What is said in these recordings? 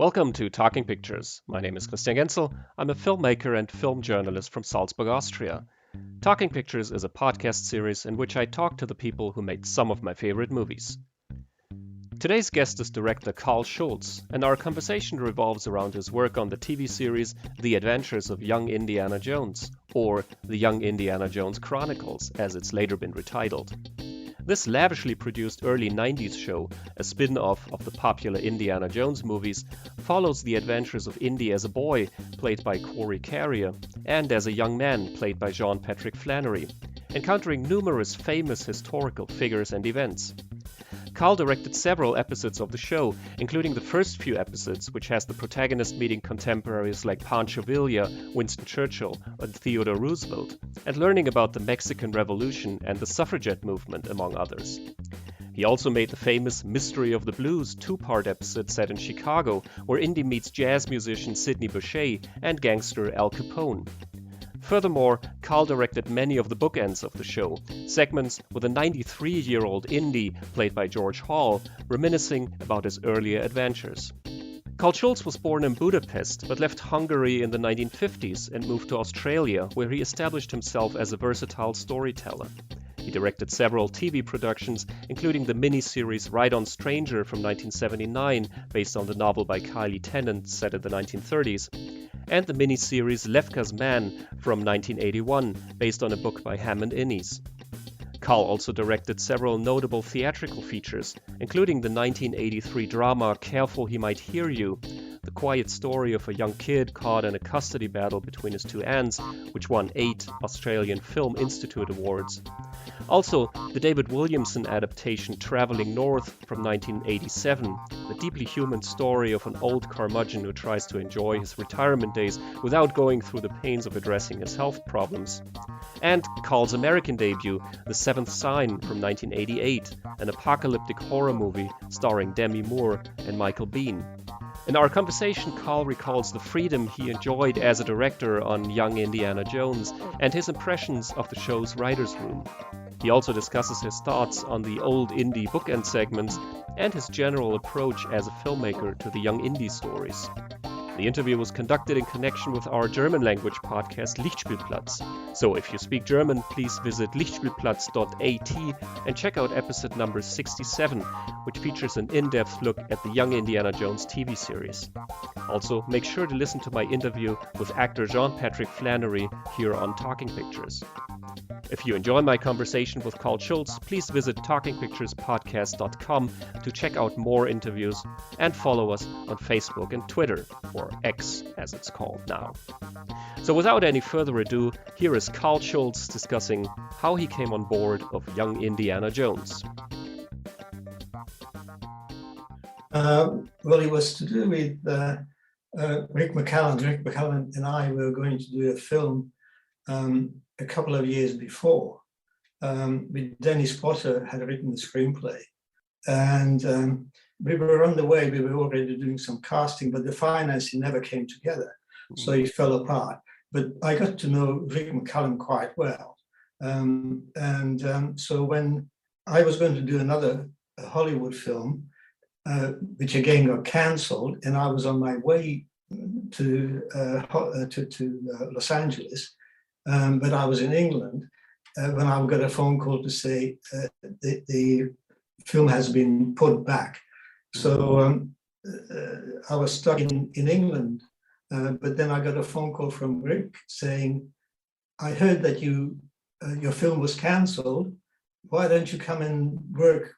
Welcome to Talking Pictures. My name is Christian Genzel. I'm a filmmaker and film journalist from Salzburg, Austria. Talking Pictures is a podcast series in which I talk to the people who made some of my favorite movies. Today's guest is director Carl Schultz, and our conversation revolves around his work on the TV series The Adventures of Young Indiana Jones, or The Young Indiana Jones Chronicles, as it's later been retitled. This lavishly produced early 90s show, a spin-off of the popular Indiana Jones movies, follows the adventures of Indy as a boy, played by Corey Carrier, and as a young man, played by Sean Patrick Flanery, encountering numerous famous historical figures and events. Carl directed several episodes of the show, including the first few episodes, which has the protagonist meeting contemporaries like Pancho Villa, Winston Churchill, and Theodore Roosevelt, and learning about the Mexican Revolution and the suffragette movement, among others. He also made the famous Mystery of the Blues two-part episode set in Chicago, where Indy meets jazz musician Sidney Bechet and gangster Al Capone. Furthermore, Carl directed many of the bookends of the show, segments with a 93-year-old Indy, played by George Hall, reminiscing about his earlier adventures. Carl Schultz was born in Budapest, but left Hungary in the 1950s and moved to Australia, where he established himself as a versatile storyteller. He directed several TV productions, including the miniseries Ride on Stranger from 1979, based on the novel by Kylie Tennant set in the 1930s, and the miniseries Lefka's Man from 1981, based on a book by Hammond Innes. Carl also directed several notable theatrical features, including the 1983 drama Careful He Might Hear You, the quiet story of a young kid caught in a custody battle between his two aunts, which won 8 Australian Film Institute Awards. Also, the David Williamson adaptation Travelling North from 1987, the deeply human story of an old curmudgeon who tries to enjoy his retirement days without going through the pains of addressing his health problems. And Carl's American debut, The Seventh Sign from 1988, an apocalyptic horror movie starring Demi Moore and Michael Biehn. In our conversation, Carl recalls the freedom he enjoyed as a director on Young Indiana Jones and his impressions of the show's writer's room. He also discusses his thoughts on the old Indy bookend segments and his general approach as a filmmaker to the young Indy stories. The interview was conducted in connection with our German language podcast Lichtspielplatz. So if you speak German, please visit lichtspielplatz.at and check out episode number 67, which features an in-depth look at the Young Indiana Jones TV series. Also, make sure to listen to my interview with actor Sean Patrick Flanery here on Talking Pictures. If you enjoy my conversation with Carl Schultz, please visit talkingpicturespodcast.com to check out more interviews and follow us on Facebook and Twitter, or X as it's called now. So without any further ado, here is Carl Schultz discussing how he came on board of Young Indiana Jones. Well, it was to do with Rick McCallum. Rick McCallum and I were going to do a film a couple of years before. With Dennis Potter had written the screenplay, and we were on the way. We were already doing some casting, but the financing never came together, so it fell apart. But I got to know Rick McCallum quite well, so when I was going to do another Hollywood film, which again got cancelled, and I was on my way to Los Angeles, but I was in England when I got a phone call to say the film has been put back. So I was stuck in England, but then I got a phone call from Rick saying, I heard that your film was cancelled. Why don't you come and work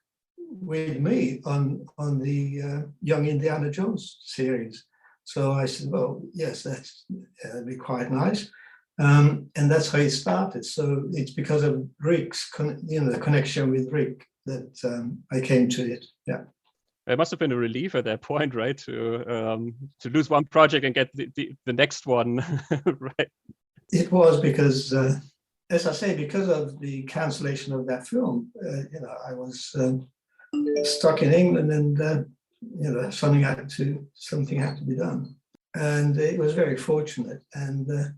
with me on the Young Indiana Jones series? So I said, well, yes, that'd be quite nice. And that's how it started. So it's because of Rick's, the connection with Rick that I came to it. Yeah. It must have been a relief at that point, right? To lose one project and get the next one, right? It was because, as I say, because of the cancellation of that film, I was stuck in England, and something had to be done, and it was very fortunate. And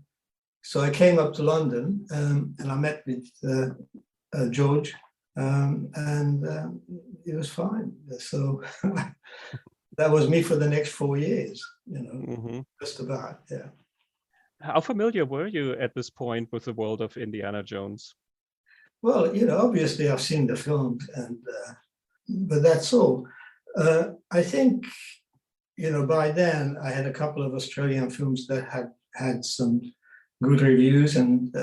so I came up to London, and I met with George, and it was fine. So that was me for the next 4 years, Hmm. just about, yeah. How familiar were you at this point with the world of Indiana Jones? Well, obviously I've seen the films, but that's all. I think, by then I had a couple of Australian films that had some good reviews and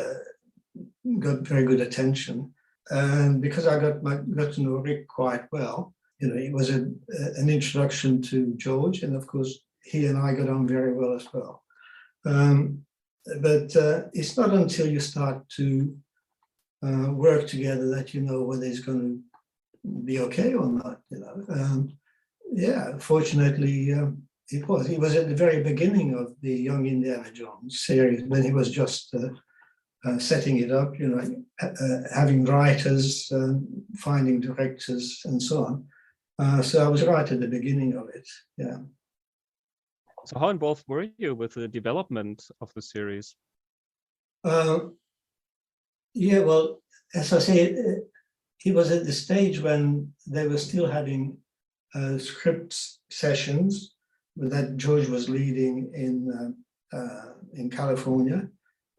got very good attention. And because I got to know Rick quite well, it was an introduction to George, and of course he and I got on very well as well. But it's not until you start to work together that you know whether it's going to be okay or not. Yeah, fortunately, it was. He was at the very beginning of the Young Indiana Jones series when he was just setting it up, having writers, finding directors, and so on. So I was right at the beginning of it. Yeah. So how involved were you with the development of the series? Yeah, well, as I say, he was at the stage when they were still having script sessions that George was leading in California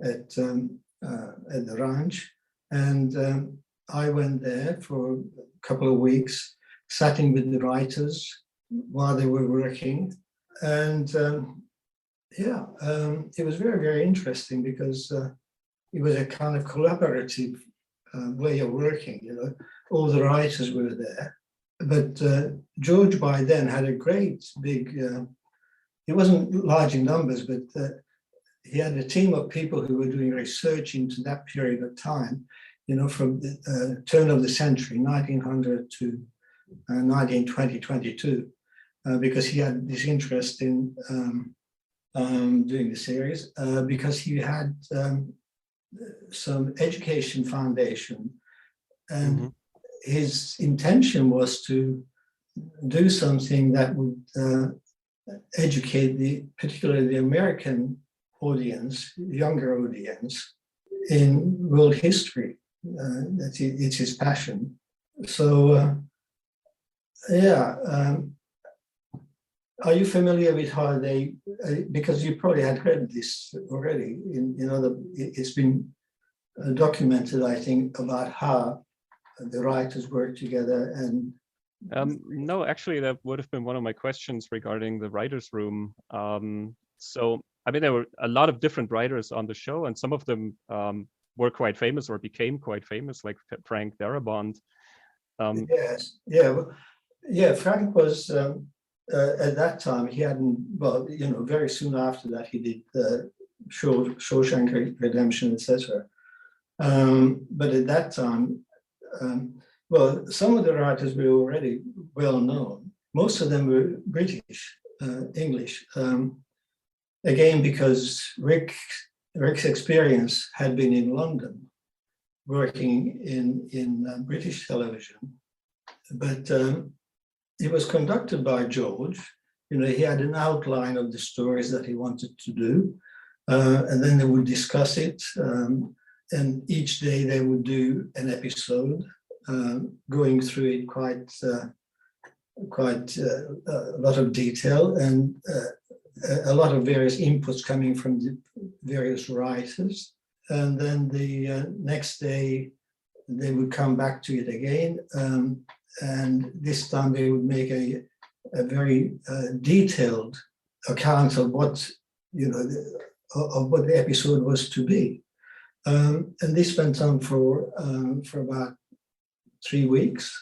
at the ranch, and I went there for a couple of weeks, sitting with the writers while they were working, and it was very, very interesting because it was a kind of collaborative way of working. All the writers were there, but George by then had a great big. It wasn't large in numbers, but he had a team of people who were doing research into that period of time. From the turn of the century, 1900 to 1920, 22, because he had this interest in doing the series, because he had some education foundation, and his intention was to do something that would educate particularly the American audience, younger audience, in world history. It's his passion. So, are you familiar with how they? Because you probably had read this already. It's been documented, I think, about how the writers work together. And no, actually, that would have been one of my questions regarding the writers' room. So, I mean, there were a lot of different writers on the show, and some of them were quite famous or became quite famous, like Frank Darabont. Yes, yeah. Frank was at that time. He hadn't. Well, very soon after that, he did Shawshank Redemption, etc. But at that time, well, some of the writers were already well known. Most of them were British, English. Again, because Rick's experience had been in London, working in British television, but it was conducted by George. He had an outline of the stories that he wanted to do, and then they would discuss it. And each day they would do an episode, going through it quite a lot of detail and a lot of various inputs coming from the various writers. And then the next day they would come back to it again, and this time they would make a very detailed account of what of what the episode was to be. And this went on for about 3 weeks,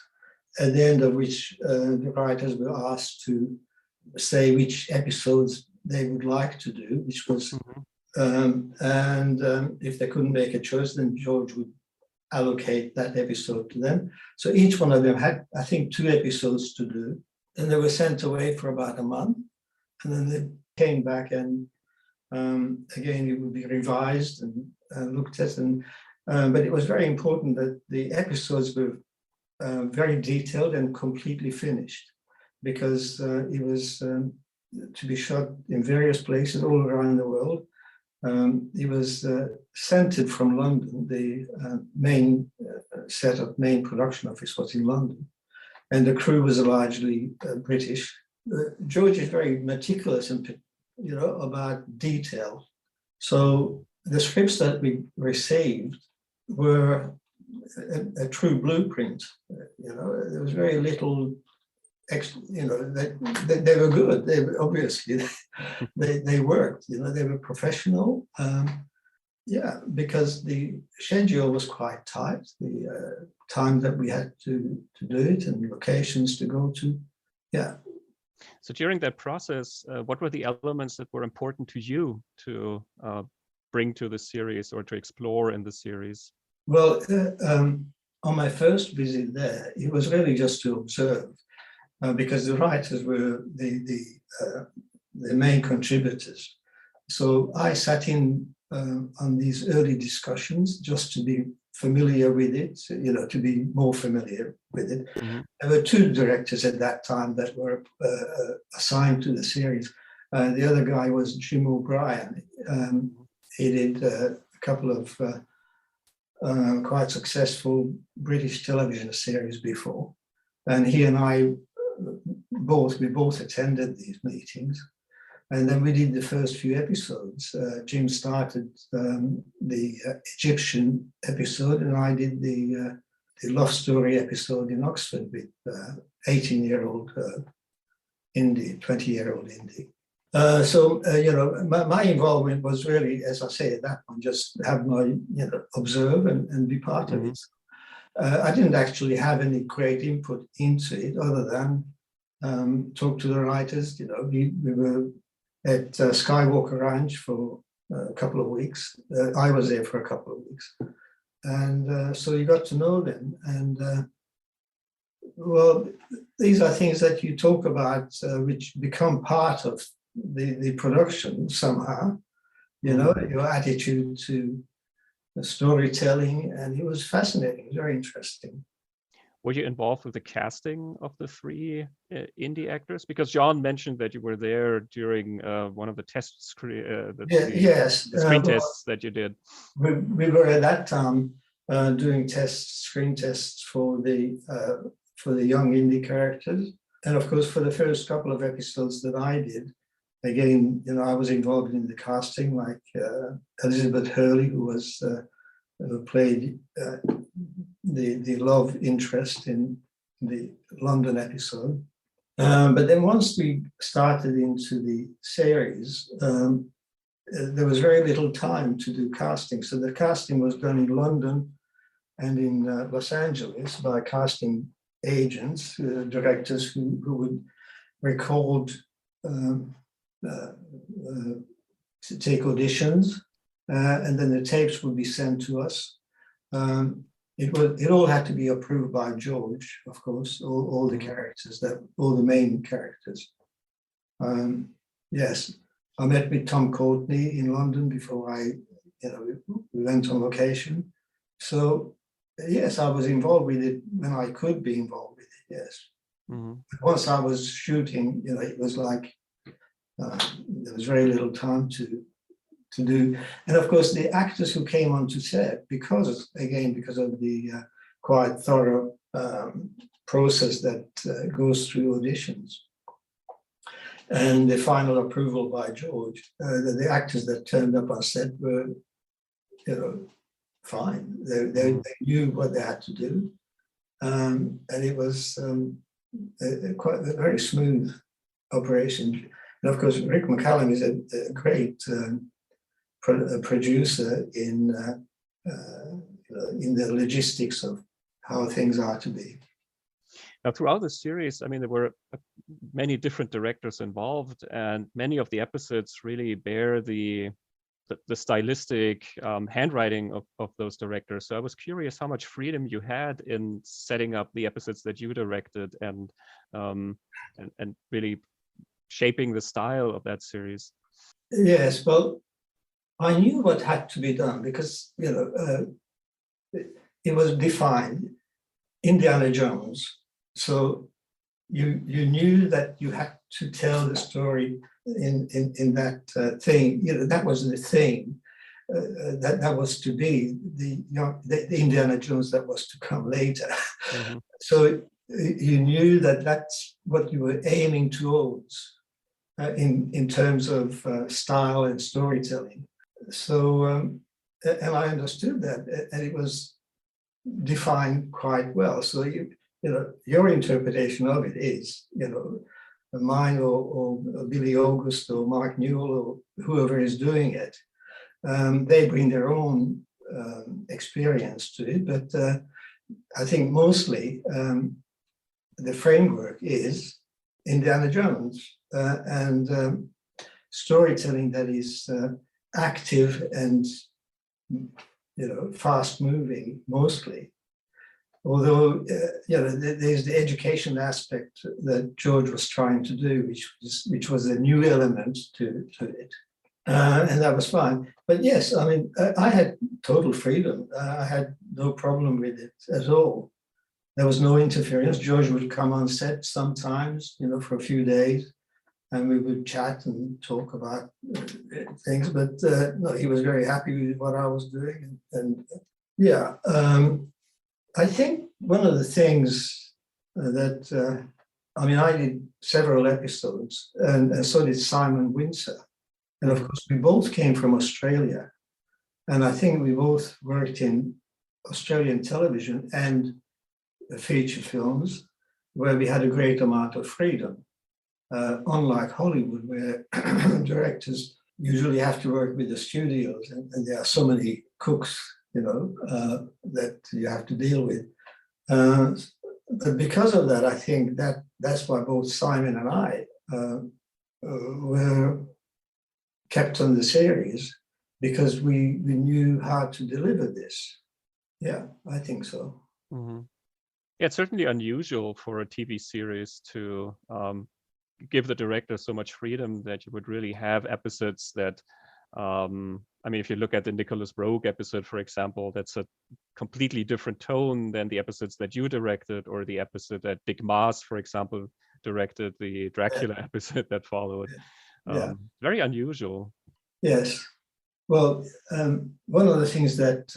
at the end of which the writers were asked to say which episodes they would like to do, which was, if they couldn't make a choice, then George would allocate that episode to them. So each one of them had, I think, 2 episodes to do, and they were sent away for about a month, and then they came back and again, it would be revised and looked at, but it was very important that the episodes were very detailed and completely finished, because it was to be shot in various places all around the world. It was centered from London. The main main production office was in London, and the crew was largely British. George is very meticulous and, about detail. So the scripts that we received were a true blueprint. There was very little. They were good. They were, obviously they worked. They were professional. Because the schedule was quite tight. The time that we had to do it and locations to go to. Yeah. So during that process, what were the elements that were important to you to bring to the series or to explore in the series? Well, on my first visit there, it was really just to observe, because the writers were the main contributors. So I sat in on these early discussions just to be familiar with it, to be more familiar with it. Mm-hmm. There were two directors at that time that were assigned to the series. The other guy was Jim O'Brien. He did a couple of quite successful British television series before. And he and I both attended these meetings. And then we did the first few episodes. Jim started the Egyptian episode, and I did the love story episode in Oxford with 18-year-old Indy, 20-year-old Indy. My involvement was really, as I say, at that point, just have my, observe and be part of it. I didn't actually have any great input into it other than talk to the writers. We were at Skywalker Ranch for a couple of weeks. I was there for a couple of weeks. And so you got to know them. And these are things that you talk about, which become part of the production somehow, your attitude to the storytelling. And it was fascinating, very interesting. Were you involved with the casting of the three indie actors? Because John mentioned that you were there during one of the tests, screen tests that you did. We were at that time doing screen tests for the young indie characters, and of course for the first couple of episodes that I did. Again, I was involved in the casting, like Elizabeth Hurley, who played the love interest in the London episode. But then once we started into the series, there was very little time to do casting. So the casting was done in London and in Los Angeles by casting agents, directors who would record, to take auditions, and then the tapes would be sent to us. It all had to be approved by George, of course, all the characters, all the main characters. Yes, I met with Tom Courtney in London before we went on location. So yes, I was involved with it when I could be involved with it. Yes. Mm-hmm. Once I was shooting, it was like there was very little time to do. And of course, the actors who came onto set, because of the quite thorough process that goes through auditions and the final approval by George, the actors that turned up on set were, fine. They knew what they had to do. And it was quite a very smooth operation. And of course, Rick McCallum is a great producer in the logistics of how things are to be. Now, throughout the series, there were many different directors involved, and many of the episodes really bear the stylistic handwriting of those directors. So I was curious how much freedom you had in setting up the episodes that you directed and really shaping the style of that series. Yes, well, I knew what had to be done because, it was defined, Indiana Jones. So you knew that you had to tell the story in that thing. That was the thing that was to be the Indiana Jones that was to come later. Mm-hmm. So you knew that that's what you were aiming towards in terms of style and storytelling. So, and I understood that, and it was defined quite well. So your interpretation of it is, mine or Billy August or Mark Newell or whoever is doing it. They bring their own experience to it, but I think mostly the framework is Indiana Jones and storytelling that is active and fast moving mostly. Although there's the education aspect that George was trying to do, which was a new element to it. And that was fine. But yes, I mean, I had total freedom. I had no problem with it at all. There was no interference. George would come on set sometimes, for a few days, and we would chat and talk about things. But no, he was very happy with what I was doing. And yeah, I think one of the things that, I did several episodes, and so did Simon Windsor. And of course, we both came from Australia. And I think we both worked in Australian television and feature films where we had a great amount of freedom. Unlike Hollywood, where directors usually have to work with the studios and there are so many cooks, that you have to deal with. But because of that, I think that's why both Simon and I were kept on the series, because we knew how to deliver this. Yeah, I think so. Mm-hmm. Yeah, it's certainly unusual for a TV series to give the director so much freedom that you would really have episodes that, if you look at the Nicholas Rogue episode, for example, that's a completely different tone than the episodes that you directed, or the episode that Dick Maas, for example, directed, the Dracula episode that followed. Very unusual. Yes. Well, one of the things that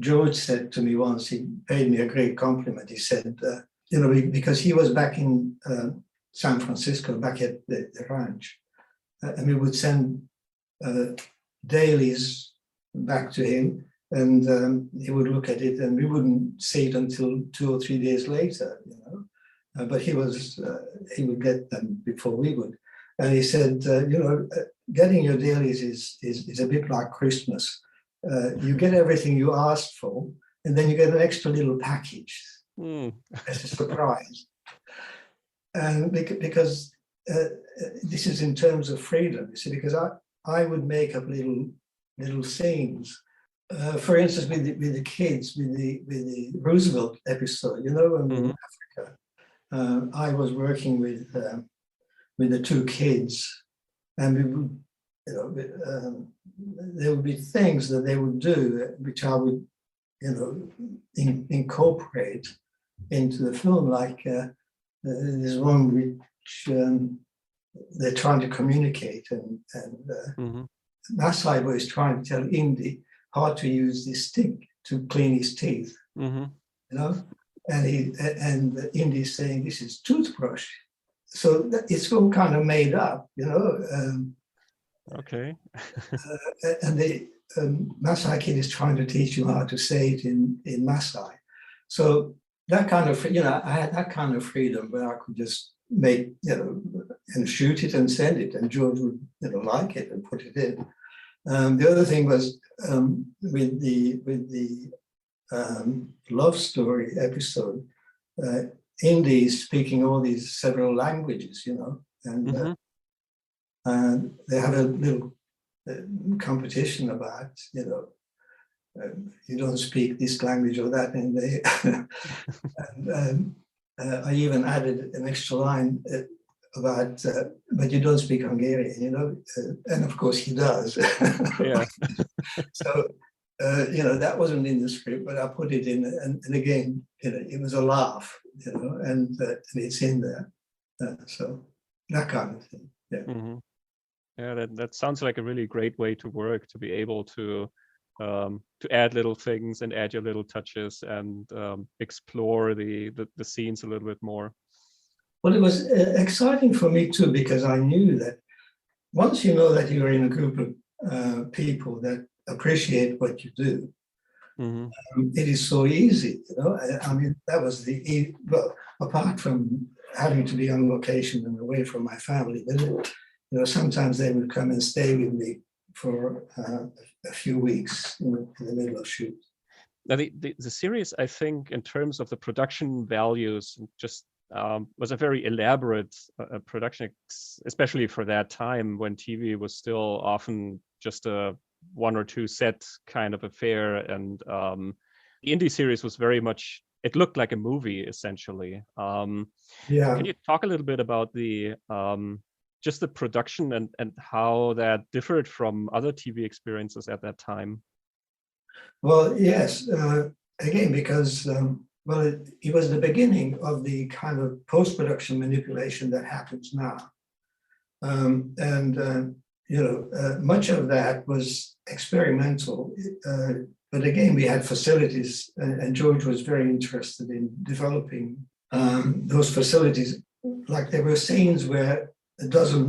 George said to me once, he paid me a great compliment. He said, because he was back in San Francisco, back at the ranch, and we would send dailies back to him, and he would look at it, and we wouldn't see it until 2 or 3 days later, but he would get them before we would. And he said, getting your dailies is a bit like Christmas. You get everything you asked for, and then you get an extra little package as a surprise. And because this is in terms of freedom, you see, because I would make up little scenes. For instance, with the kids, with the Roosevelt episode, when we were in Africa, I was working with the 2 kids, and we would, there would be things that they would do which I would, incorporate into the film. Like there's one which they're trying to communicate, and Masai was trying to tell Indy how to use this stick to clean his teeth, and Indy's saying this is toothbrush. So it's all kind of made up, Okay. And the Maasai kid is trying to teach you how to say it in Maasai. So that kind of, I had that kind of freedom where I could just make, and shoot it and send it, and George would, like it and put it in. The other thing was with the love story episode, Indy is speaking all these several languages, and they have a little competition about, you don't speak this language or that, and they, and I even added an extra line about, but you don't speak Hungarian, and of course he does. Yeah. So, that wasn't in the script, but I put it in, and again, it was a laugh, and it's in there. So that kind of thing. Yeah. Yeah, that sounds like a really great way to work, to be able to to add little things and add your little touches and explore the scenes a little bit more? Well, it was exciting for me too, because I knew that once you know that you're in a group of people that appreciate what you do, it is so easy, you know. I mean, that was well, apart from having to be on location and away from my family, but you know, sometimes they would come and stay with me for a few weeks in the middle of shoot. Now, the series, I think, in terms of the production values, just was a very elaborate production, especially for that time when TV was still often just a one or two set kind of affair. And the Indy series was very much, it looked like a movie, essentially. Yeah. Can you talk a little bit about the just the production and how that differed from other TV experiences at that time? Well, yes. Again, because well, it was the beginning of the kind of post-production manipulation that happens now. You know, much of that was experimental. But again, we had facilities, and George was very interested in developing those facilities. Like there were scenes where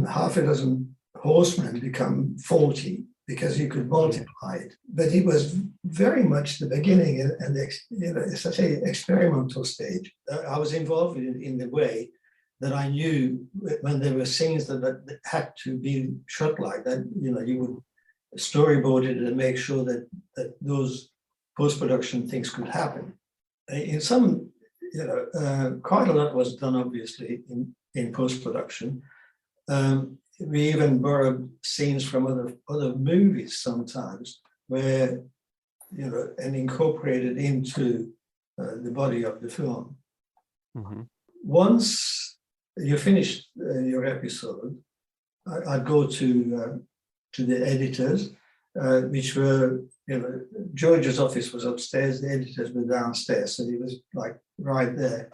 half a dozen horsemen become 40 because you could multiply it. But it was very much the beginning and you know, it's such an experimental stage. I was involved in the way that I knew when there were scenes that had to be shot like that, you know, you would storyboard it and make sure that those post-production things could happen. In some, you know, quite a lot was done, obviously, in post-production. We even borrowed scenes from other movies sometimes, where, you know, and incorporated into the body of the film. Once you finished your episode, I'd go to the editors, which were, you know, George's office was upstairs, the editors were downstairs, so he was like right there,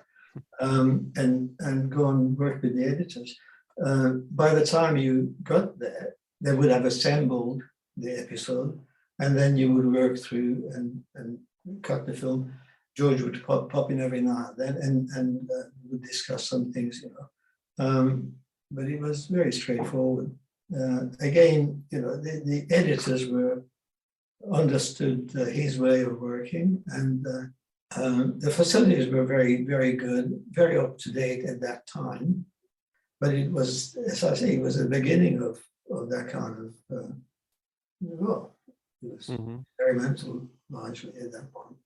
and go and work with the editors. By the time you got there, they would have assembled the episode, and then you would work through and cut the film. George would pop in every now and then, and would discuss some things, you know. But it was very straightforward. Again, you know, the editors understood his way of working, and the facilities were very, very good, very up to date at that time. But it was, as I say, it was the beginning of that kind of, well, it was experimental largely at that point.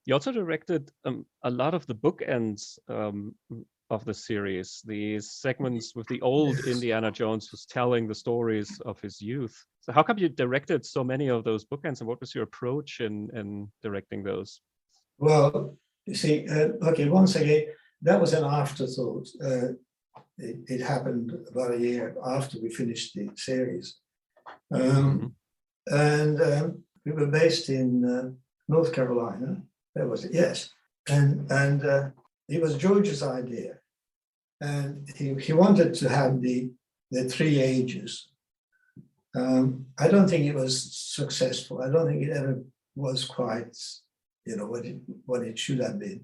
You also directed a lot of the bookends of the series, the segments with the old Indiana Jones who's telling the stories of his youth. So how come you directed so many of those bookends, and what was your approach in directing those? Well, you see, okay, once again, that was an afterthought. It happened about a year after we finished the series. And we were based in North Carolina. That was it, yes. And it was George's idea. And he wanted to have the three ages. I don't think it was successful. I don't think it ever was quite, you know, what it should have been,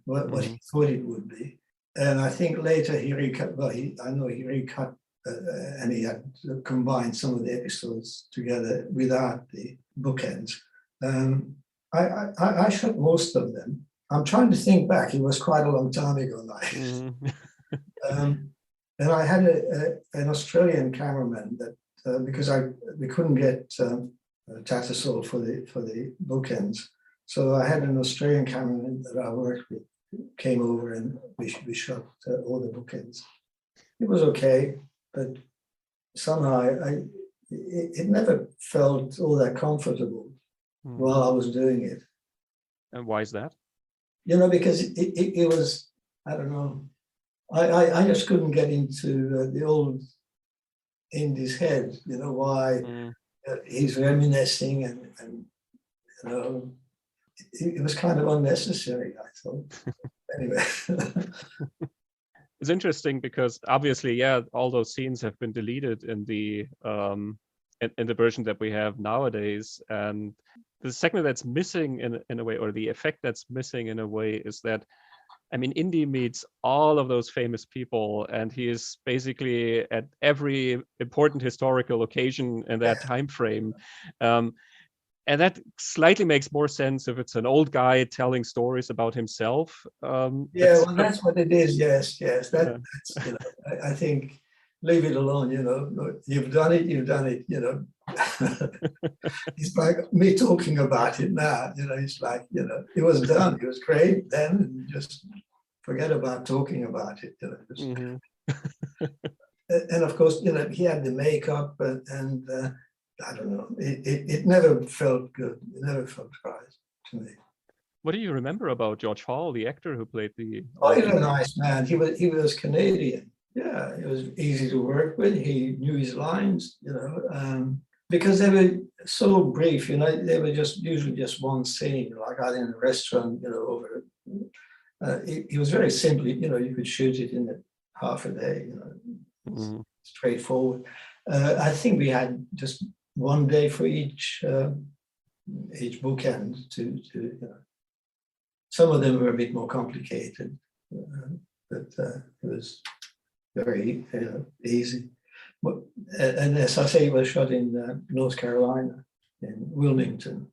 what he thought it would be. And I think later he recut, well, I know he recut and he had combined some of the episodes together without the bookends. I shot most of them. I'm trying to think back. It was quite a long time ago now. And I had an Australian cameraman that because we couldn't get Tattersall for the bookends, so I had an Australian cameraman that I worked with, came over and we shot all the bookends. It was okay, but somehow it never felt all that comfortable while I was doing it. And why is that? You know, because it was, I don't know, I just couldn't get into the old Indy's head, you know, why he's reminiscing and you know, it was kind of unnecessary, I thought. Anyway. It's interesting because obviously, yeah, all those scenes have been deleted in the in the version that we have nowadays. And the segment that's missing in a way, or the effect that's missing in a way, is that, I mean, Indy meets all of those famous people, and he is basically at every important historical occasion in that time frame. And that slightly makes more sense if it's an old guy telling stories about himself. Yeah, well, that's what it is. Yes, yes. Yeah. That's, I think leave it alone. You've done it. You've done it. It's like me talking about it now. It's like it was done. It was great then, and just forget about talking about it. Mm-hmm. And of course, he had the makeup, and I don't know. It never felt good. It never felt right to me. What do you remember about George Hall, the actor who played the? Oh, he was a nice man. He was Canadian. Yeah, it was easy to work with. He knew his lines, because they were so brief. They were usually just one scene, like out in a restaurant, over. It was very simple. You could shoot it in half a day. Mm-hmm. Straightforward. I think we had just one day for each bookend to some of them were a bit more complicated, but it was very easy. And as I say, it was shot in North Carolina, in Wilmington.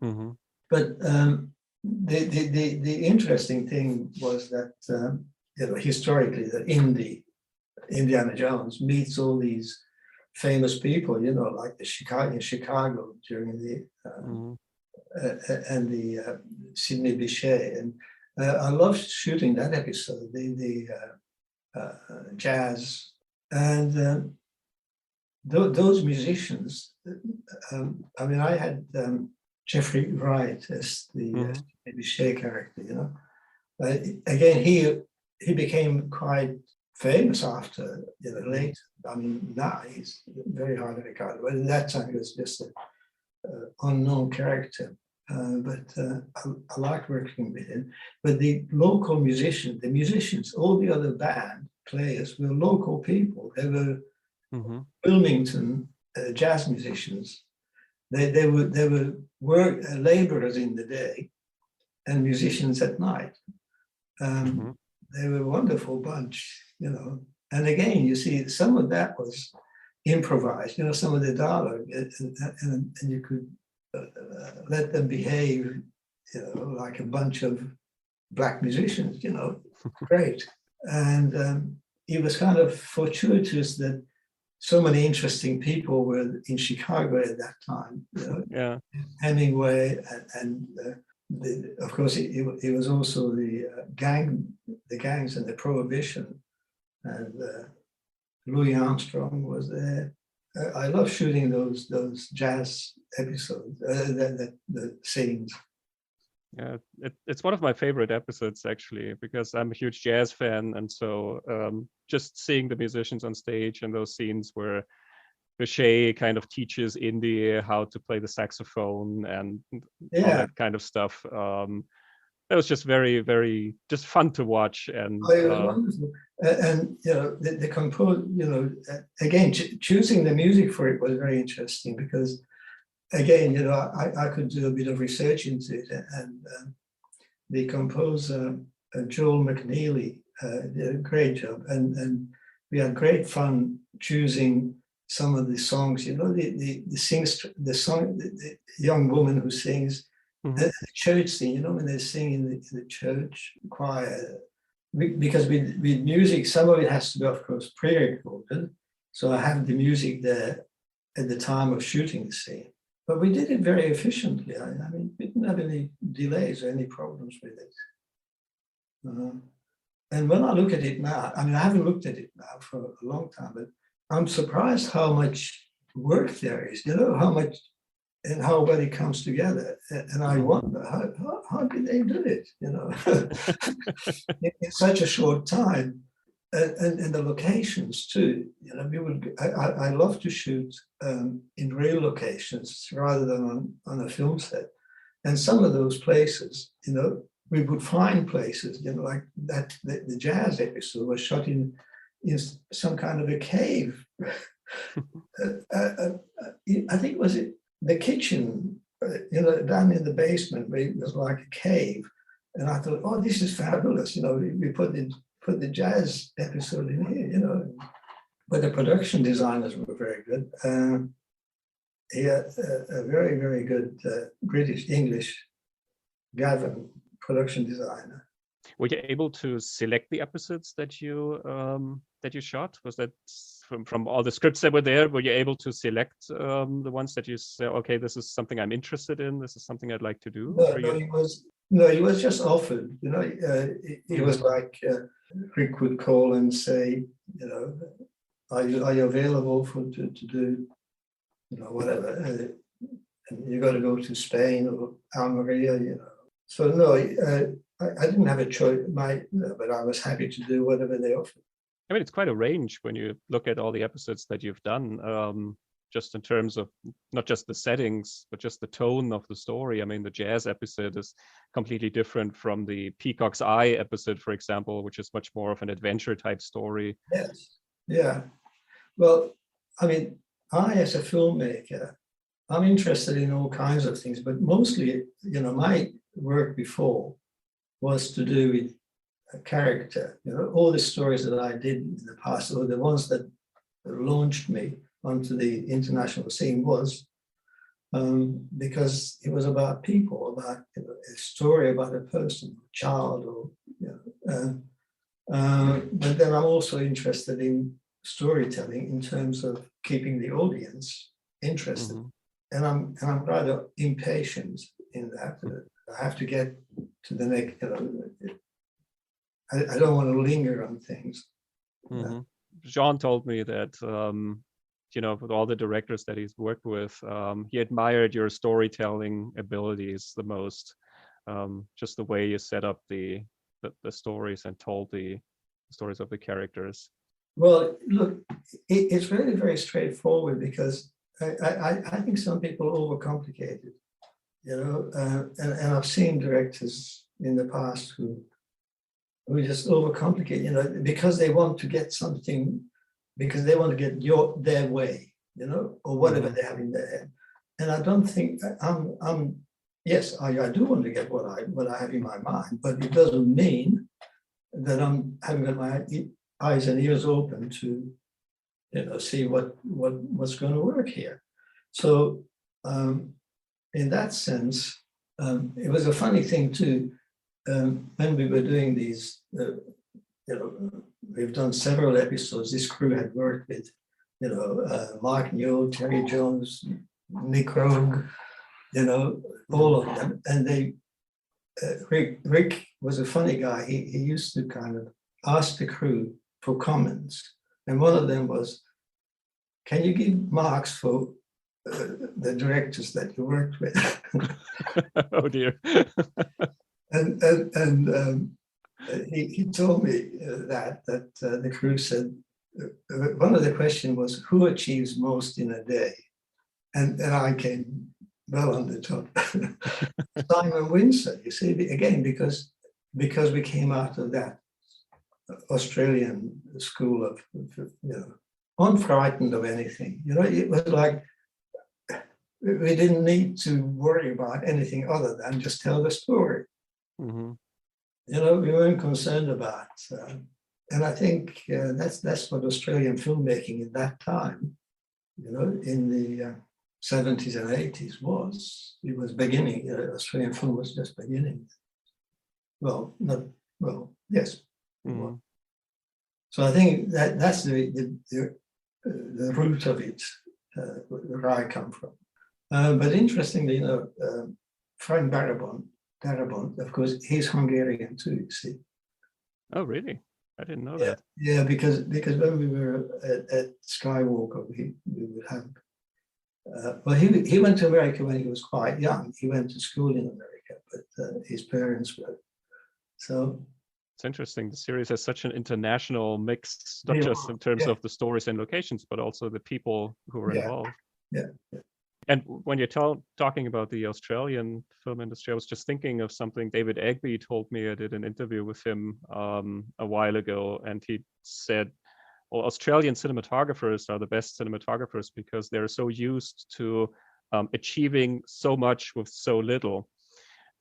Mm-hmm. But the interesting thing was that historically, that Indiana Jones meets all these famous people, like in Chicago during the and the Sidney Bechet, and I loved shooting that episode, the jazz, and those musicians. I mean, I had Jeffrey Wright as the Sidney Bechet character. Again, he became quite famous after later. I mean, now he's very highly regarded, but at that time he was just an unknown character. But I liked working with him. But the local musicians, all the other band players were local people. They were Wilmington jazz musicians. They were laborers in the day and musicians at night. They were a wonderful bunch, And again, you see, some of that was improvised, some of the dialogue, and you could let them behave, like a bunch of black musicians, great. And it was kind of fortuitous that so many interesting people were in Chicago at that time. Yeah. Hemingway and of course, it was also the gangs and the Prohibition, and Louis Armstrong was there. I love shooting those jazz episodes, the scenes. Yeah, it's one of my favorite episodes actually, because I'm a huge jazz fan, and so just seeing the musicians on stage and those scenes where Bechet kind of teaches Indy how to play the saxophone and all that kind of stuff. That was just very, very just fun to watch. And wonderful. And the compose, again, choosing the music for it was very interesting because, again, I could do a bit of research into it, and the composer Joel McNeely did a great job, and we had great fun choosing some of the songs. The young woman who sings. The church scene, when they sing in the church choir, because with music, some of it has to be, of course, pre-recorded. So I have the music there at the time of shooting the scene. But we did it very efficiently. I mean, we didn't have any delays or any problems with it. And when I look at it now, I mean, I haven't looked at it now for a long time, but I'm surprised how much work there is, how much and how well it comes together. And I wonder, how did they do it, in such a short time? And the locations too, I love to shoot in real locations rather than on a film set. And some of those places, we would find places, like that, the jazz episode was shot in some kind of a cave. I think was it the kitchen, down in the basement where it was like a cave, and I thought, oh, this is fabulous. We put the jazz episode in here. But the production designers were very good. He had a very, very good British English Gavin production designer. Were you able to select the episodes that you shot? Was that from all the scripts that were there? Were you able to select the ones that you say, okay, this is something I'm interested in. This is something I'd like to do. He was just offered. He was like Rick would call and say, are you available to do, whatever. And you got to go to Spain or Almeria. So no, I didn't have a choice, but I was happy to do whatever they offered. I mean, it's quite a range when you look at all the episodes that you've done, just in terms of not just the settings, but just the tone of the story. I mean, the jazz episode is completely different from the Peacock's Eye episode, for example, which is much more of an adventure type story. Yes, yeah. Well, I mean, as a filmmaker, I'm interested in all kinds of things, but mostly, my work before was to do with a character. All the stories that I did in the past, or the ones that launched me onto the international scene, was because it was about people, about a story about a person, a child, or but then I'm also interested in storytelling in terms of keeping the audience interested. And I'm rather impatient in that. I have to get to the next. I don't want to linger on things. Sean told me that with all the directors that he's worked with, he admired your storytelling abilities the most. Just the way you set up the stories and told the stories of the characters. Well, look, it's really very straightforward, because I think some people overcomplicate it, and I've seen directors in the past who just overcomplicate, because they want to get something, because they want to get their way, or whatever they have in their head. And I don't think yes, I do want to get what I have in my mind, but it doesn't mean that I'm having got my eyes and ears open to see what's going to work here. So in that sense, it was a funny thing too. When we were doing these, we've done several episodes. This crew had worked with, Mark Newell, Terry Jones, Nick Rogue, all of them. And they, Rick was a funny guy. He used to kind of ask the crew for comments. And one of them was, can you give marks for the directors that you worked with? Oh dear. And he told me that the crew said, one of the questions was, who achieves most in a day? And I came well on the top. Simon Windsor, you see, again, because we came out of that Australian school of, unfrightened of anything. It was like we didn't need to worry about anything other than just tell the story. We weren't concerned about, and I think that's what Australian filmmaking at that time, in the 70s and 80s was. It was beginning. Australian film was just beginning. Yes. So I think that's the root of it, where I come from. But interestingly, Frank Darabont, of course, he's Hungarian too, you see. Oh, really? I didn't know that. Yeah, because when we were at Skywalker, we would have. He went to America when he was quite young. He went to school in America, but his parents were. So it's interesting. The series has such an international mix, not just in terms of the stories and locations, but also the people who are involved. Yeah. And when you're talking about the Australian film industry, I was just thinking of something David Egby told me. I did an interview with him a while ago, and he said well, Australian cinematographers are the best cinematographers because they're so used to achieving so much with so little.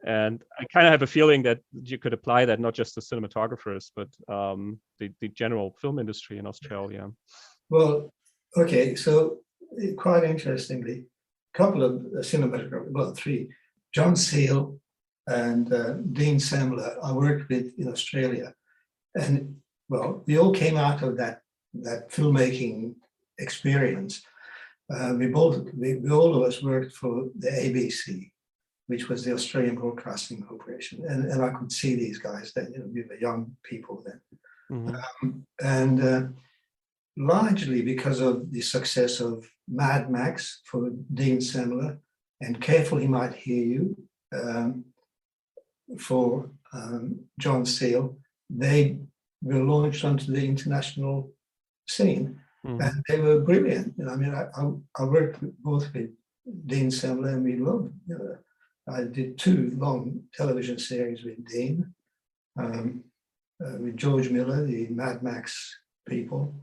And I kind of have a feeling that you could apply that not just to cinematographers, but the general film industry in Australia. Well, okay, so quite interestingly, a couple of cinematographers, well, three, John Seale and Dean Semler, I worked with in Australia. And well, we all came out of that filmmaking experience. We all of us worked for the ABC, which was the Australian Broadcasting Corporation, and I could see these guys then. We were young people then, and largely because of the success of Mad Max for Dean Semler and Careful He Might Hear You for John Seale, they were launched onto the international scene, and they were brilliant. I mean, I worked both with Dean Semler, and we loved. I did 2 long television series with Dean, with George Miller, the Mad Max people.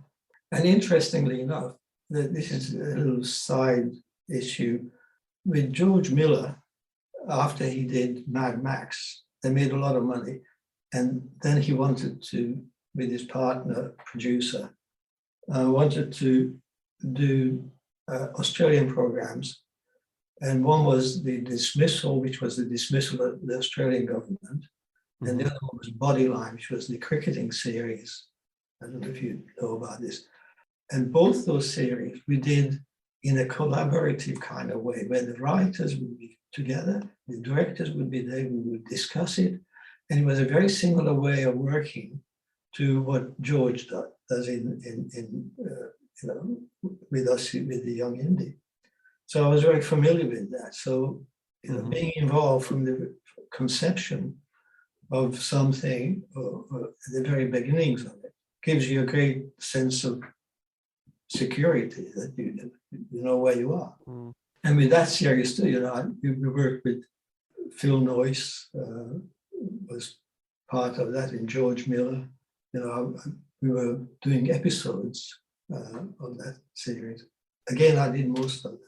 And interestingly enough, this is a little side issue. With George Miller, after he did Mad Max, they made a lot of money. And then he wanted to, with his partner, producer, wanted to do Australian programs. And one was The Dismissal, which was the dismissal of the Australian government. And the other one was Bodyline, which was the cricketing series. I don't know if you know about this. And both those series we did in a collaborative kind of way, where the writers would be together, the directors would be there, we would discuss it. And it was a very similar way of working to what George does with us, with the Young Indy. So I was very familiar with that. So being involved from the conception of something, or the very beginnings of it, gives you a great sense of security, that you know where you are. And with that series too, we worked with Phil Noyce, was part of that, and George Miller. We were doing episodes of that series. Again, I did most of them.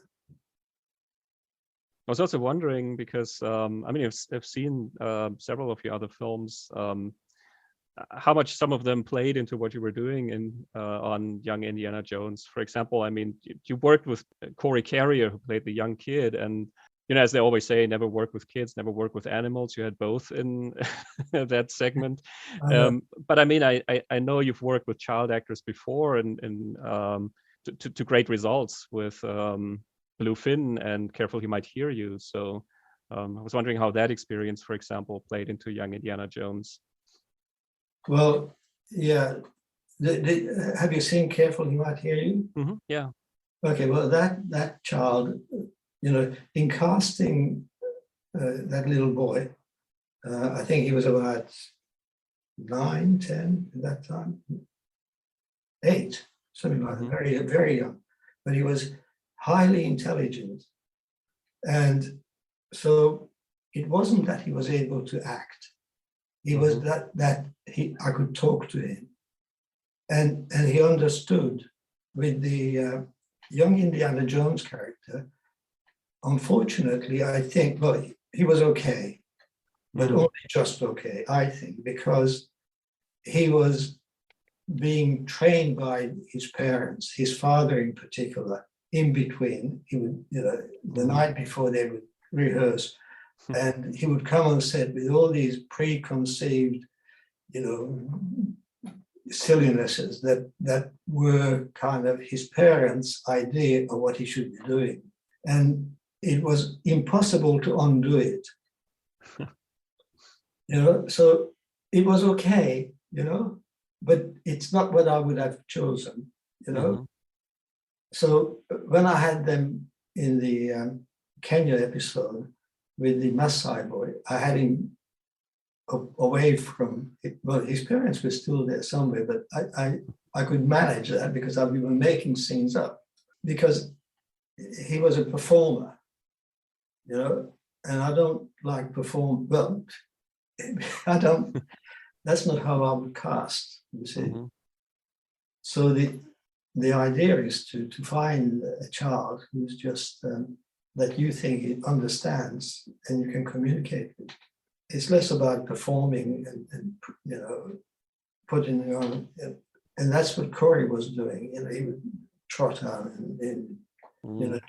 I was also wondering because I mean, I've seen several of your other films. How much some of them played into what you were doing on Young Indiana Jones. For example, I mean, you worked with Corey Carrier, who played the young kid, and as they always say, never work with kids, never work with animals. You had both in that segment. But I mean, I know you've worked with child actors before, and to great results with Bluefin and Careful He Might Hear You. So I was wondering how that experience, for example, played into Young Indiana Jones. Well, yeah. Have you seen Careful He Might Hear You? Yeah. Okay, well, that child, in casting that little boy, I think he was about 9, 10 at that time, 8, something like that, very, very young. But he was highly intelligent. And so it wasn't that he was able to act. It was that I could talk to him. And he understood with the young Indiana Jones character. Unfortunately, I think, well, he was okay, but only just okay, I think, because he was being trained by his parents, his father in particular, in between. He would, the night before they would rehearse, and he would come on set with all these preconceived, sillinesses that were kind of his parents' idea of what he should be doing. And it was impossible to undo it. So it was okay, but it's not what I would have chosen, So when I had them in the Kenya episode with the Maasai boy, I had him away from it. Well, his parents were still there somewhere, but I could manage that because we were making scenes up, because he was a performer, and I don't like perform. Well, I don't. That's not how I would cast. You see. So the idea is to find a child who's just that you think it understands and you can communicate with. It's less about performing and putting on, and that's what Corey was doing. He would trot out and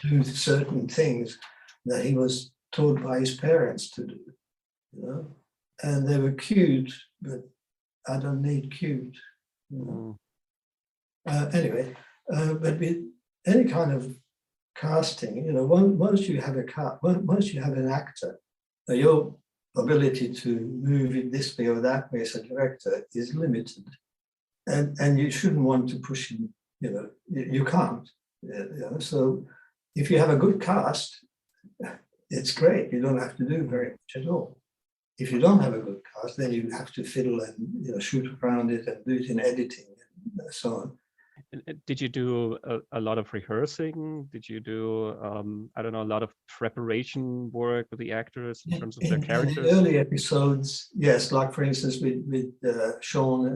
do certain things that he was told by his parents to do. And they were cute, but I don't need cute. Anyway, but with any kind of casting, once you have an actor, your ability to move it this way or that way as a director is limited, and you shouldn't want to push him. You can't. So if you have a good cast, it's great. You don't have to do very much at all. If you don't have a good cast, then you have to fiddle and shoot around it and do it in editing and so on. Did you do a lot of rehearsing? Did you do, I don't know, a lot of preparation work with the actors in terms of their characters? In the early episodes, yes, like for instance with Sean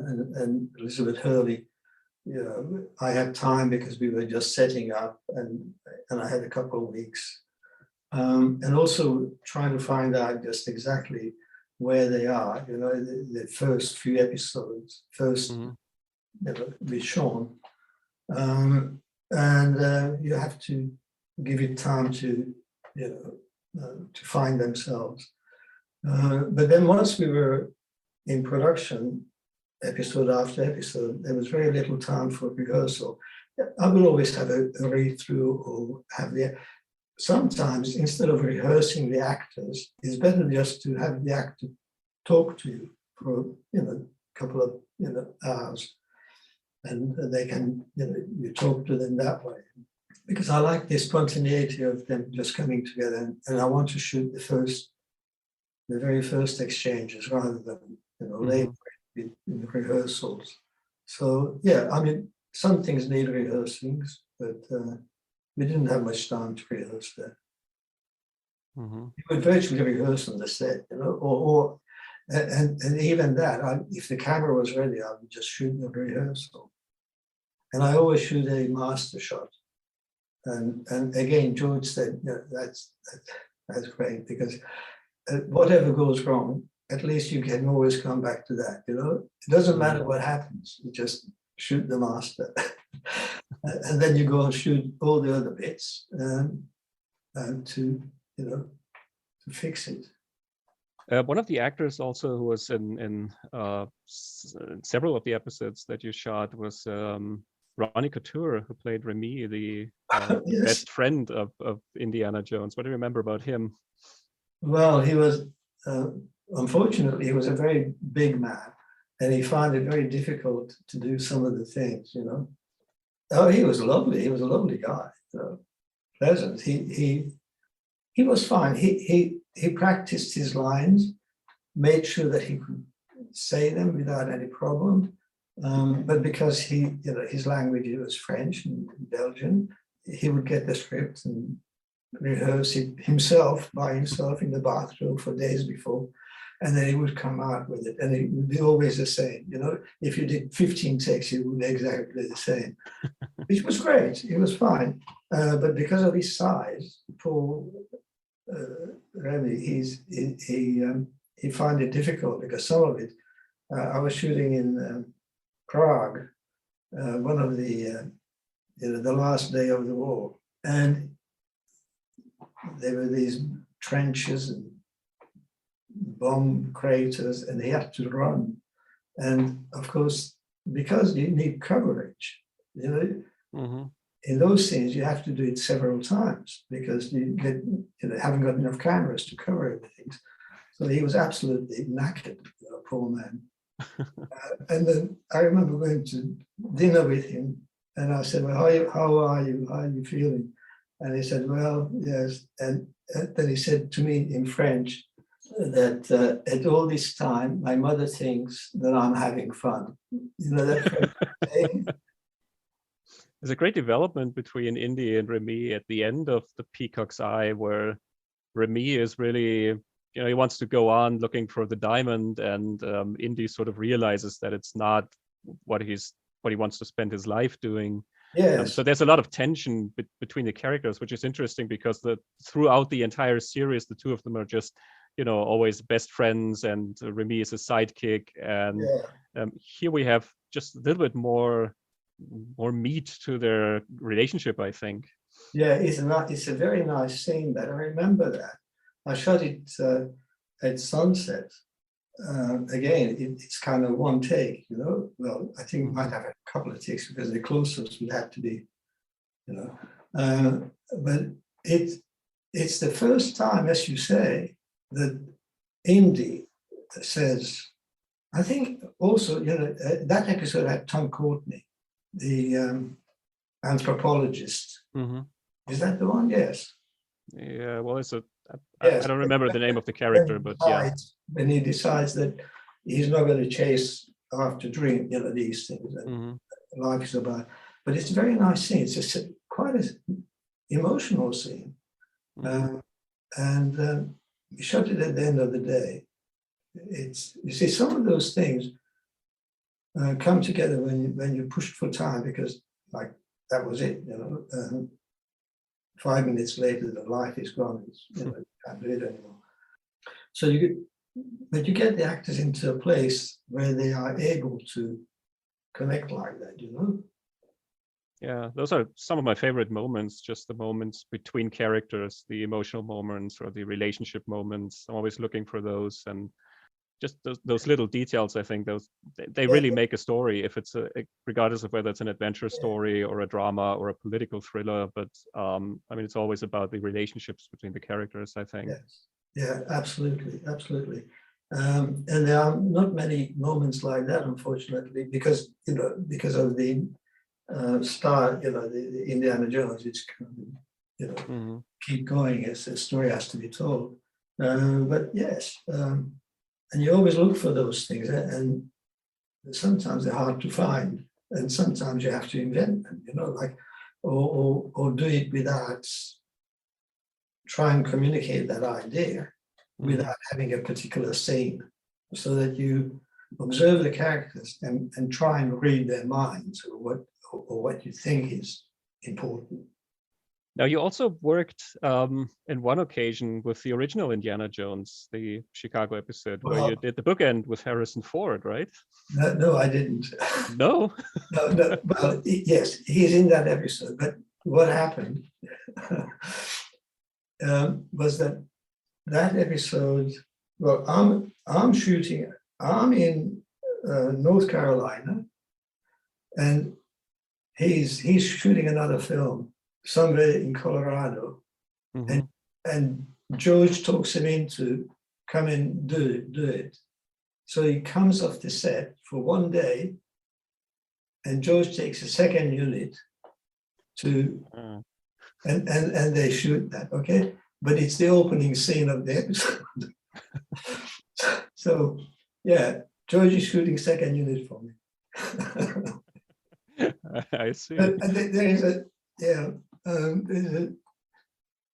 and Elizabeth Hurley, I had time because we were just setting up and I had a couple of weeks. And also trying to find out just exactly where they are, the first few episodes, with Sean. And you have to give it time to find themselves. But then once we were in production, episode after episode, there was very little time for rehearsal. I will always have a read through or have sometimes instead of rehearsing the actors, it's better just to have the actor talk to you for a couple of hours. And they can, you talk to them that way. Because I like the spontaneity of them just coming together, and I want to shoot the very first exchanges rather than, later in the rehearsals. So yeah, I mean, some things need rehearsings, but we didn't have much time to rehearse that. You would virtually rehearse on the set, and even that, if the camera was ready, I would just shoot the rehearsal. And I always shoot a master shot. And again, George said, that's great, because whatever goes wrong, at least you can always come back to that, It doesn't matter what happens, you just shoot the master. And then you go and shoot all the other bits and to fix it. One of the actors also who was in several of the episodes that you shot was Ronnie Couture, who played Remy, the Yes. best friend of Indiana Jones. What do you remember about him? Well, he was, unfortunately, he was a very big man, and he found it very difficult to do some of the things, Oh, he was lovely. He was a lovely guy, pleasant. He was fine. He practiced his lines, made sure that he could say them without any problem. But because his language was French and Belgian, he would get the script and rehearse it by himself in the bathroom for days before, and then he would come out with it, and it would be always the same. If you did 15 takes, it would be exactly the same, which was great. It was fine, but because of his size, poor Remy, he found it difficult because some of it. I was shooting in Prague, one of the last day of the war, and there were these trenches and bomb craters, and he had to run. And of course, because you need coverage, in those scenes you have to do it several times because you haven't got enough cameras to cover everything. So he was absolutely knackered, poor man. And then I remember going to dinner with him, and I said, "Well, how are you? How are you feeling?" And he said, "Well, yes." And then he said to me in French that at all this time, my mother thinks that I'm having fun. That French saying? There's a great development between Indy and Remy at the end of The Peacock's Eye, where Remy is really, he wants to go on looking for the diamond, and Indy sort of realizes that it's not what he's what he wants to spend his life doing. Yes. So there's a lot of tension between the characters, which is interesting because throughout the entire series, the two of them are just, always best friends, and Remy is a sidekick. And Yeah. here we have just a little bit more meat to their relationship, I think. Yeah, it's a very nice scene. That I remember that. I shot it at sunset. Again, it's kind of one take, Well, I think we might have a couple of takes because the close-ups would have to be, but it's the first time, as you say, that Indy says. I think also, that episode had Tom Courtney, the anthropologist. Mm-hmm. Is that the one? Yes. Yeah. Well, Yes. I don't remember the name of the character, but yeah. When he decides that he's not going to chase after dream, these things. Life is about. But it's a very nice scene. It's just quite an emotional scene. And we shot it at the end of the day. You see, some of those things come together when you push for time, because like that was it, 5 minutes later, the life is gone. You can't do it anymore. So you get the actors into a place where they are able to connect like that, Yeah, those are some of my favorite moments, just the moments between characters, the emotional moments or the relationship moments. I'm always looking for those, and just those little details. I think they really make a story, if it's regardless of whether it's an adventure story or a drama or a political thriller. But I mean, it's always about the relationships between the characters, I think. Yes. Yeah, absolutely. And there are not many moments like that, unfortunately, because of the style, the Indiana Jones. It's keep going as the story has to be told. But yes, and you always look for those things, and sometimes they're hard to find, and sometimes you have to invent them, like or do it without try and communicate that idea without having a particular scene, so that you observe the characters and try and read their minds, or what you think is important. Now, you also worked in one occasion with the original Indiana Jones, the Chicago episode, where you did the bookend with Harrison Ford, right? No, I didn't. No? No. Well, yes, he's in that episode. But what happened was that episode. Well, I'm in North Carolina, and he's shooting another film somewhere in Colorado, and George talks him into come and do it. So he comes off the set for one day, and George takes a second unit to, and they shoot that. Okay, but it's the opening scene of the episode. So yeah, George is shooting second unit for me. I see. And there is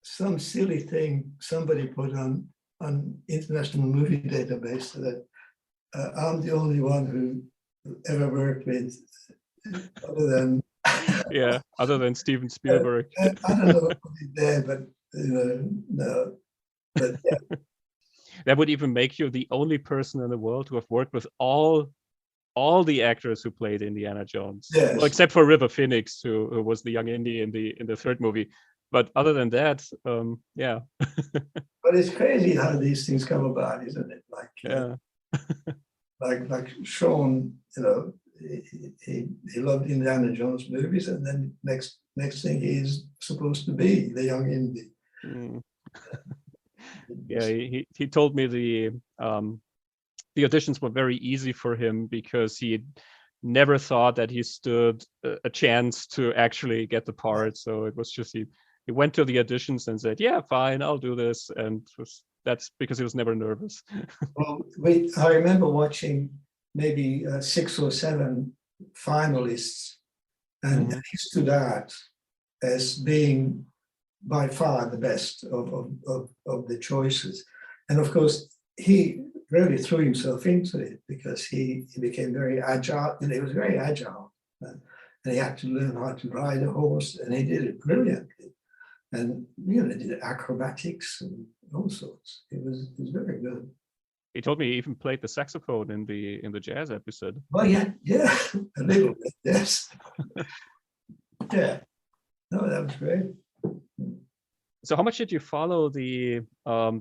some silly thing somebody put on International Movie Database that I'm the only one who ever worked with, other than Steven Spielberg. I don't know what he did, but no. But yeah. That would even make you the only person in the world to have worked with all the actors who played Indiana Jones. Yes. Well, except for River Phoenix, who was the young Indy in the third movie. But other than that, yeah. But it's crazy how these things come about, isn't it? Like Sean, he loved Indiana Jones movies, and then next thing he's supposed to be the young Indy. Yeah, he told me the auditions were very easy for him because he never thought that he stood a chance to actually get the part. So it was just he went to the auditions and said, "Yeah, fine, I'll do this," and that's because he was never nervous. Well, I remember watching maybe 6 or 7 finalists, and he stood out as being by far the best of the choices. And of course, he really threw himself into it because he became very agile, and he was very agile. And he had to learn how to ride a horse, and he did it brilliantly. And he did acrobatics and all sorts. It was very good. He told me he even played the saxophone in the jazz episode. Oh yeah, a little bit, yes. Yeah, no, that was great. So how much did you follow the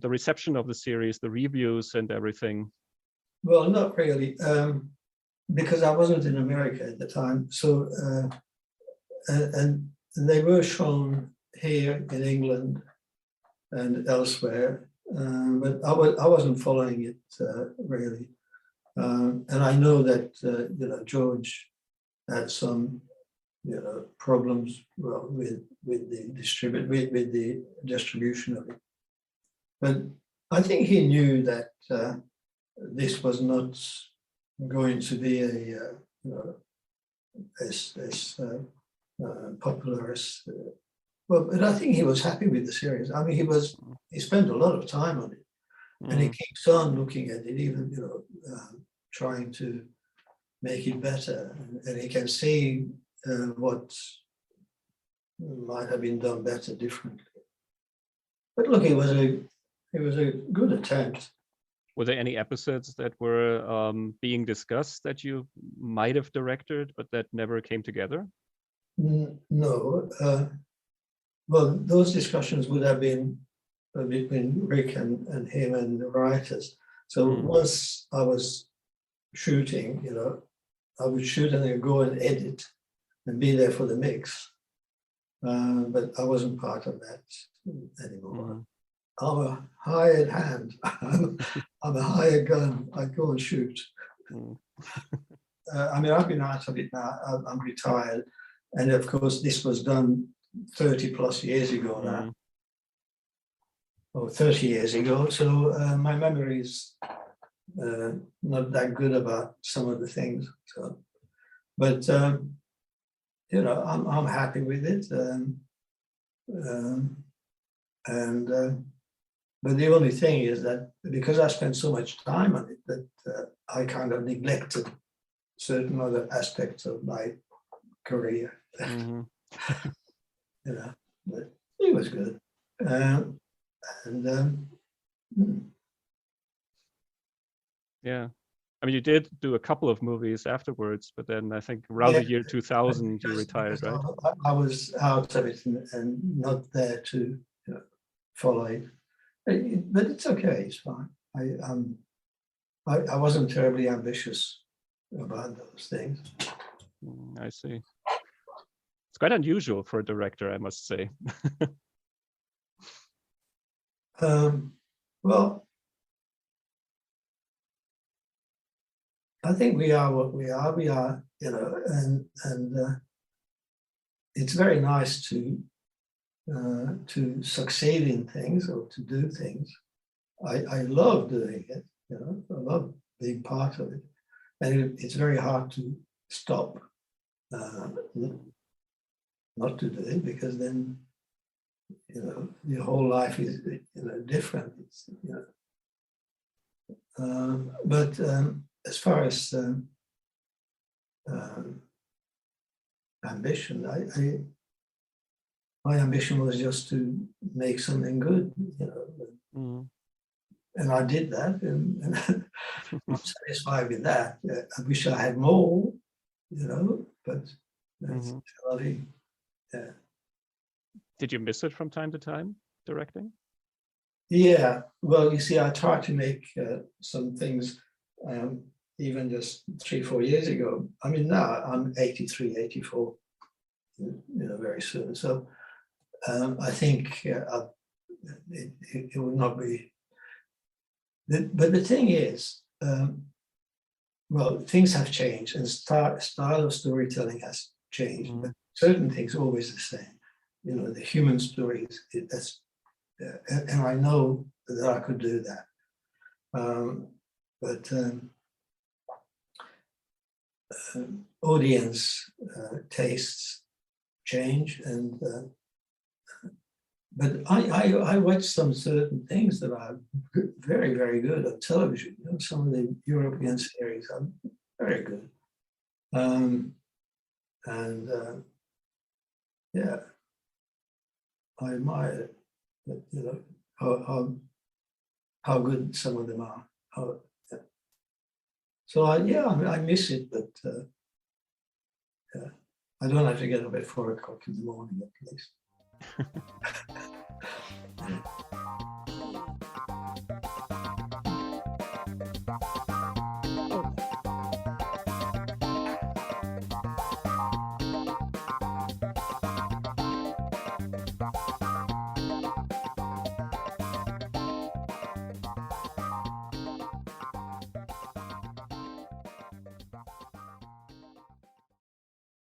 reception of the series, the reviews and everything? Well, not really, because I wasn't in America at the time. So, and they were shown here in England and elsewhere, but I wasn't following it really. And I know that George had some problems with the distribution of it, but I think he knew that this was not going to be as popular as well, but I think he was happy with the series. I mean, he spent a lot of time on it, and he keeps on looking at it, even trying to make it better, and he can see what might have been done better, differently. But look, it was a good attempt. Were there any episodes that were being discussed that you might have directed, but that never came together? No. Well, those discussions would have been between Rick and him and the writers. So once I was shooting, I would shoot and then go and edit and be there for the mix. But I wasn't part of that anymore. I'm a hired hand. I'm a hired gun. I go and shoot. I mean, I've been out of it now. I'm retired. And of course, this was done 30 plus years ago now, or 30 years ago. So my memory is not that good about some of the things. So, but I'm happy with it. But the only thing is that because I spent so much time on it, that I kind of neglected certain other aspects of my career. But it was good. Yeah. I mean, you did do a couple of movies afterwards, but then I think around the year 2000, you retired, right? I was out of it and not there to follow it. But it's okay, it's fine. I wasn't terribly ambitious about those things. I see. It's quite unusual for a director, I must say. Well, I think we are what we are. We are, and it's very nice to succeed in things or to do things. I love doing it. I love being part of it, and it's very hard to stop not to do it, because then your whole life is different. It's, but as far as ambition, my ambition was just to make something good, and I did that, and I'm satisfied with that. I wish I had more, but that's reality. Yeah. Did you miss it from time to time, directing? Yeah, well, you see, I tried to make some things even just 3-4 years ago. I mean, now I'm 83, 84, very soon. So I think it would not be. But the thing is, well, things have changed, and style of storytelling has changed, but certain things are always the same. The human stories, and I know that I could do that. But audience tastes change, and but I watch some certain things that are very, very good on television. Some of the European series are very good. And yeah, I admire it. But, you know, how good some of them are. Yeah. So I miss it, but yeah, I don't have to get up at 4 o'clock in the morning at least. Yeah.